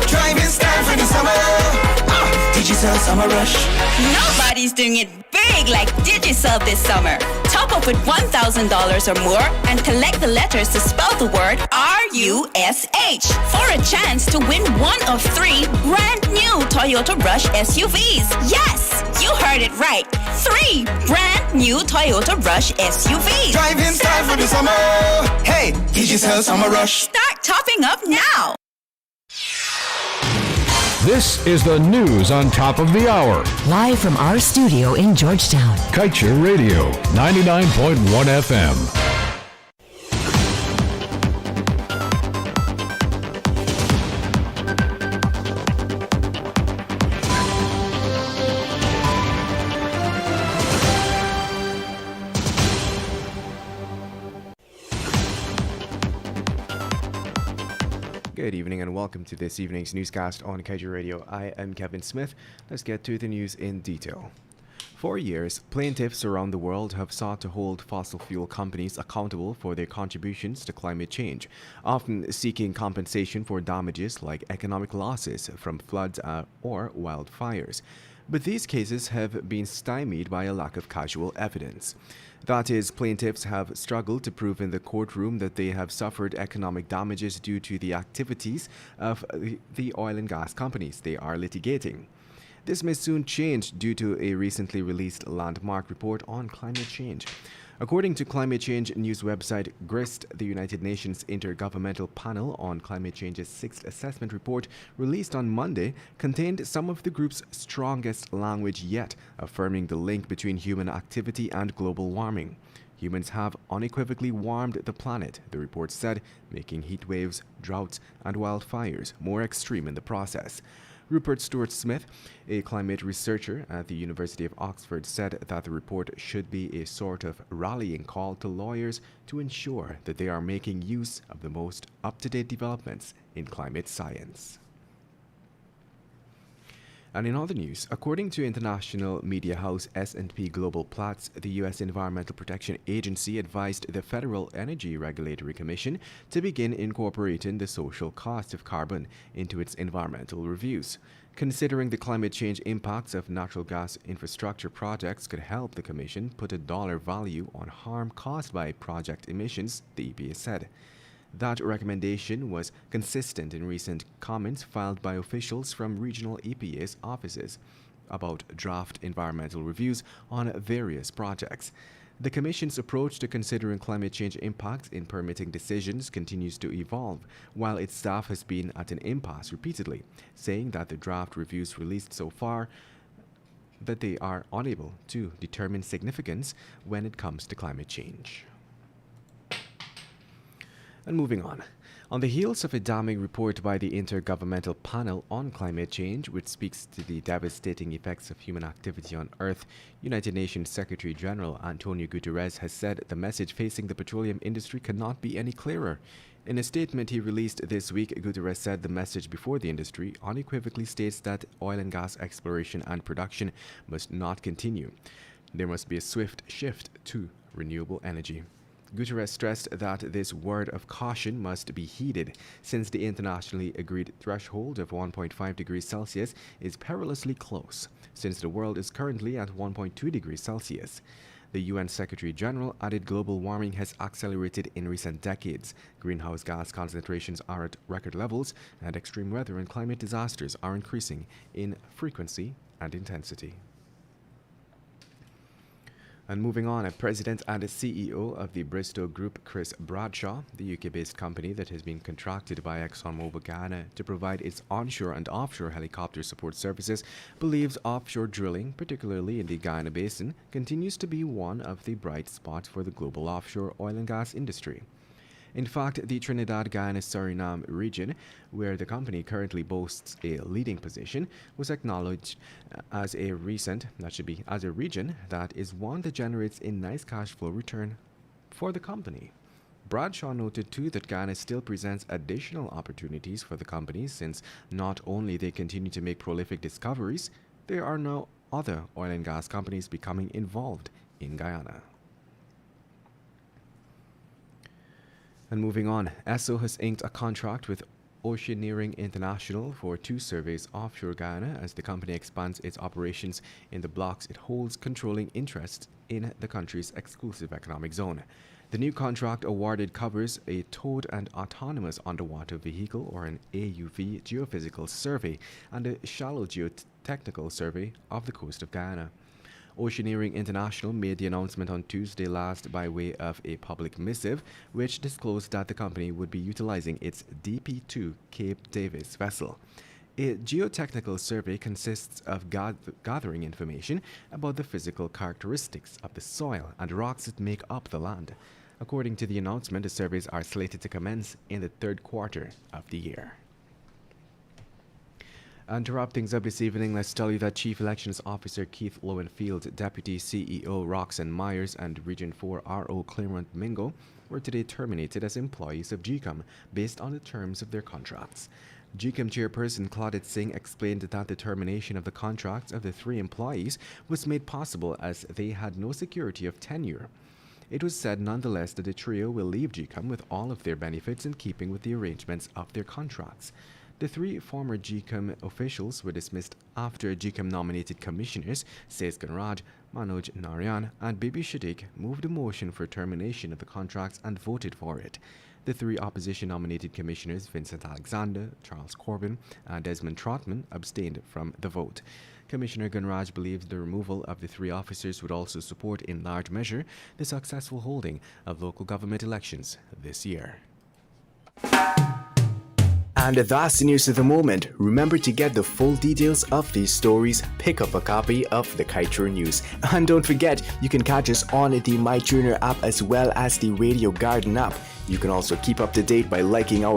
Driving style for the summer. Digital summer rush. Nobody's doing it big like Digicel this summer. Top up with $1,000 or more and collect the letters to spell the word RUSH for a chance to win one of 3 brand new Toyota Rush SUVs. Yes, you heard it right. 3 brand new Toyota Rush SUVs. Driving style for the summer. Hey, Digicel summer rush. Start topping up now. This is the news on top of the hour. Live from our studio in Georgetown. Kaieteur Radio, 99.1 FM. Good evening and welcome to this evening's newscast on Kaieteur Radio. I am Kevin Smith. Let's get to the news in detail. For years, plaintiffs around the world have sought to hold fossil fuel companies accountable for their contributions to climate change, often seeking compensation for damages like economic losses from floods or wildfires. But these cases have been stymied by a lack of causal evidence. That is, plaintiffs have struggled to prove in the courtroom that they have suffered economic damages due to the activities of the oil and gas companies they are litigating. This may soon change due to a recently released landmark report on climate change. According to climate change news website GRIST, the United Nations Intergovernmental Panel on Climate Change's 6th assessment report, released on Monday, contained some of the group's strongest language yet, affirming the link between human activity and global warming. Humans have unequivocally warmed the planet, the report said, making heat waves, droughts, and wildfires more extreme in the process. Rupert Stewart-Smith, a climate researcher at the University of Oxford, said that the report should be a sort of rallying call to lawyers to ensure that they are making use of the most up-to-date developments in climate science. And in other news, according to international media house S&P Global Platts, the U.S. Environmental Protection Agency advised the Federal Energy Regulatory Commission to begin incorporating the social cost of carbon into its environmental reviews. Considering the climate change impacts of natural gas infrastructure projects could help the Commission put a dollar value on harm caused by project emissions, the EPA said. That recommendation was consistent in recent comments filed by officials from regional EPA's offices about draft environmental reviews on various projects. The Commission's approach to considering climate change impacts in permitting decisions continues to evolve, while its staff has been at an impasse repeatedly, saying that the draft reviews released so far that they are unable to determine significance when it comes to climate change. And moving on. On the heels of a damning report by the Intergovernmental Panel on Climate Change, which speaks to the devastating effects of human activity on Earth, United Nations Secretary General Antonio Guterres has said the message facing the petroleum industry cannot be any clearer. In a statement he released this week, Guterres said the message before the industry unequivocally states that oil and gas exploration and production must not continue. There must be a swift shift to renewable energy. Guterres stressed that this word of caution must be heeded, since the internationally agreed threshold of 1.5 degrees Celsius is perilously close, since the world is currently at 1.2 degrees Celsius. The UN Secretary General added global warming has accelerated in recent decades. Greenhouse gas concentrations are at record levels, and extreme weather and climate disasters are increasing in frequency and intensity. And moving on, a president and a CEO of the Bristow Group, Chris Bradshaw, the UK-based company that has been contracted by ExxonMobil Ghana to provide its onshore and offshore helicopter support services, believes offshore drilling, particularly in the Guyana Basin, continues to be one of the bright spots for the global offshore oil and gas industry. In fact, the Trinidad-Guyana-Suriname region, where the company currently boasts a leading position, was acknowledged as a region that is one that generates a nice cash flow return for the company. Bradshaw noted too that Guyana still presents additional opportunities for the company, since not only they continue to make prolific discoveries, there are now other oil and gas companies becoming involved in Guyana. And moving on, ESSO has inked a contract with Oceaneering International for 2 surveys offshore Guyana as the company expands its operations in the blocks it holds controlling interests in the country's exclusive economic zone. The new contract awarded covers a towed and autonomous underwater vehicle, or an AUV, geophysical survey and a shallow geotechnical survey of the coast of Guyana. Oceaneering International made the announcement on Tuesday last by way of a public missive, which disclosed that the company would be utilizing its DP2 Cape Davis vessel. A geotechnical survey consists of gathering information about the physical characteristics of the soil and rocks that make up the land. According to the announcement, the surveys are slated to commence in the 3rd quarter of the year. And to wrap things up this evening, let's tell you that Chief Elections Officer Keith Lowenfield, Deputy CEO Roxanne Myers, and Region 4 RO Claremont Mingo were today terminated as employees of GCOM based on the terms of their contracts. GCOM Chairperson Claudette Singh explained that the termination of the contracts of the 3 employees was made possible as they had no security of tenure. It was said nonetheless that the trio will leave GCOM with all of their benefits in keeping with the arrangements of their contracts. The 3 former GCOM officials were dismissed after GCOM nominated commissioners Sez Ganraj, Manoj Narayan, and Bibi Shadiq moved a motion for termination of the contracts and voted for it. The 3 opposition nominated commissioners, Vincent Alexander, Charles Corbin, and Desmond Trotman, abstained from the vote. Commissioner Ganraj believes the removal of the 3 officers would also support in large measure the successful holding of local government elections this year. And that's the news of the moment. Remember to get the full details of these stories, pick up a copy of the Kaieteur News. And don't forget, you can catch us on the MyTuner app as well as the Radio Garden app. You can also keep up to date by liking our